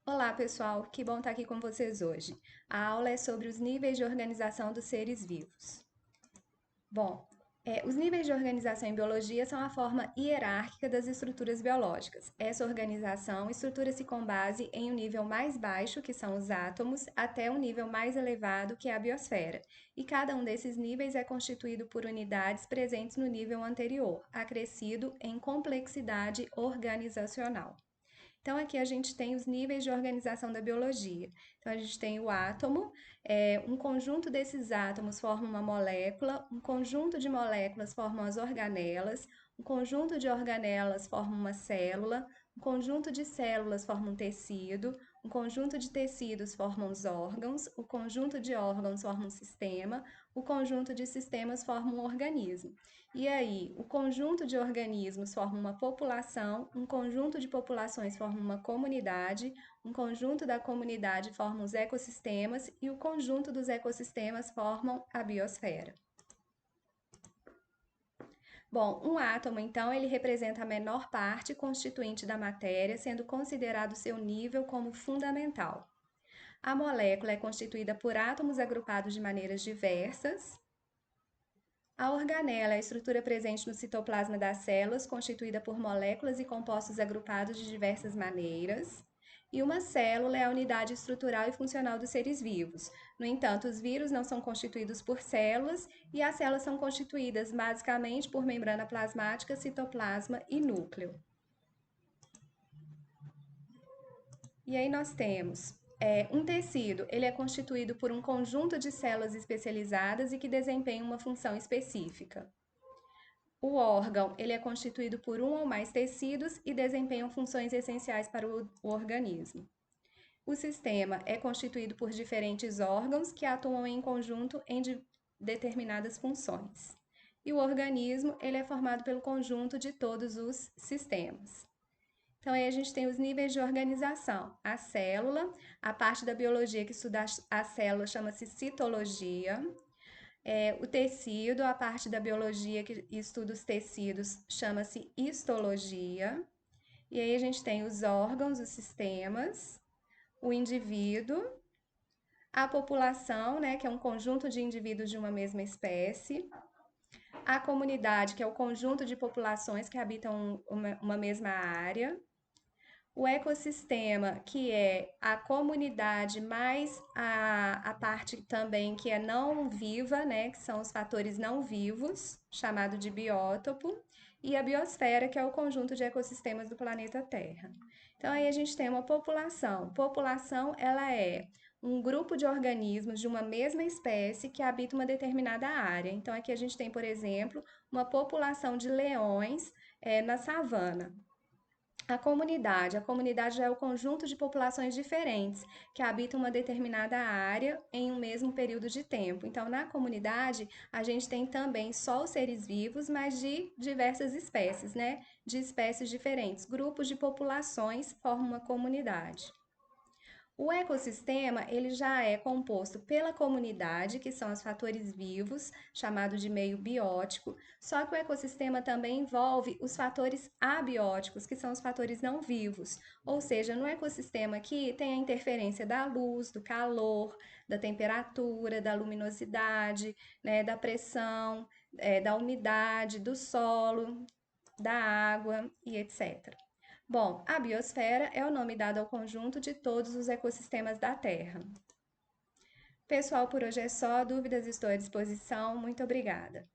Olá, pessoal, que bom estar aqui com vocês hoje. A aula é sobre os níveis de organização dos seres vivos. Bom, os níveis de organização em biologia são a forma hierárquica das estruturas biológicas. Essa organização estrutura-se com base em um nível mais baixo, que são os átomos, até um nível mais elevado, que é a biosfera. E cada um desses níveis é constituído por unidades presentes no nível anterior, acrescido em complexidade organizacional. Então, aqui a gente tem os níveis de organização da biologia. Então, a gente tem o átomo, um conjunto desses átomos forma uma molécula, um conjunto de moléculas formam as organelas, um conjunto de organelas forma uma célula, um conjunto de células forma um tecido, um conjunto de tecidos forma os órgãos, o conjunto de órgãos forma um sistema, o conjunto de sistemas forma um organismo. E aí, o conjunto de organismos forma uma população, um conjunto de populações forma uma comunidade, um conjunto da comunidade forma os ecossistemas e o conjunto dos ecossistemas formam a biosfera. Bom, um átomo, então, ele representa a menor parte constituinte da matéria, sendo considerado seu nível como fundamental. A molécula é constituída por átomos agrupados de maneiras diversas. A organela é a estrutura presente no citoplasma das células, constituída por moléculas e compostos agrupados de diversas maneiras. E uma célula é a unidade estrutural e funcional dos seres vivos. No entanto, os vírus não são constituídos por células e as células são constituídas basicamente por membrana plasmática, citoplasma e núcleo. E aí nós temos um tecido, ele é constituído por um conjunto de células especializadas e que desempenham uma função específica. O órgão, ele é constituído por um ou mais tecidos e desempenham funções essenciais para o organismo. O sistema é constituído por diferentes órgãos que atuam em conjunto em determinadas funções. E o organismo, ele é formado pelo conjunto de todos os sistemas. Então, aí a gente tem os níveis de organização. A célula, a parte da biologia que estuda a célula chama-se citologia. O tecido, a parte da biologia que estuda os tecidos, chama-se histologia. E aí a gente tem os órgãos, os sistemas, o indivíduo, a população, né, que é um conjunto de indivíduos de uma mesma espécie, a comunidade, que é o conjunto de populações que habitam uma mesma área, o ecossistema, que é a comunidade mais a parte também que é não viva, né, que são os fatores não vivos, chamado de biótopo, e a biosfera, que é o conjunto de ecossistemas do planeta Terra. Então aí a gente tem uma população. População, ela é um grupo de organismos de uma mesma espécie que habita uma determinada área. Então aqui a gente tem, por exemplo, uma população de leões na savana. A comunidade já é o conjunto de populações diferentes que habitam uma determinada área em um mesmo período de tempo. Então, na comunidade, a gente tem também só os seres vivos, mas de diversas espécies, né? De espécies diferentes. Grupos de populações formam uma comunidade. O ecossistema, ele já é composto pela comunidade, que são os fatores vivos, chamado de meio biótico, só que o ecossistema também envolve os fatores abióticos, que são os fatores não vivos. Ou seja, no ecossistema aqui tem a interferência da luz, do calor, da temperatura, da luminosidade, né, da pressão, da umidade, do solo, da água e etc. Bom, a biosfera é o nome dado ao conjunto de todos os ecossistemas da Terra. Pessoal, por hoje é só. Dúvidas estou à disposição. Muito obrigada.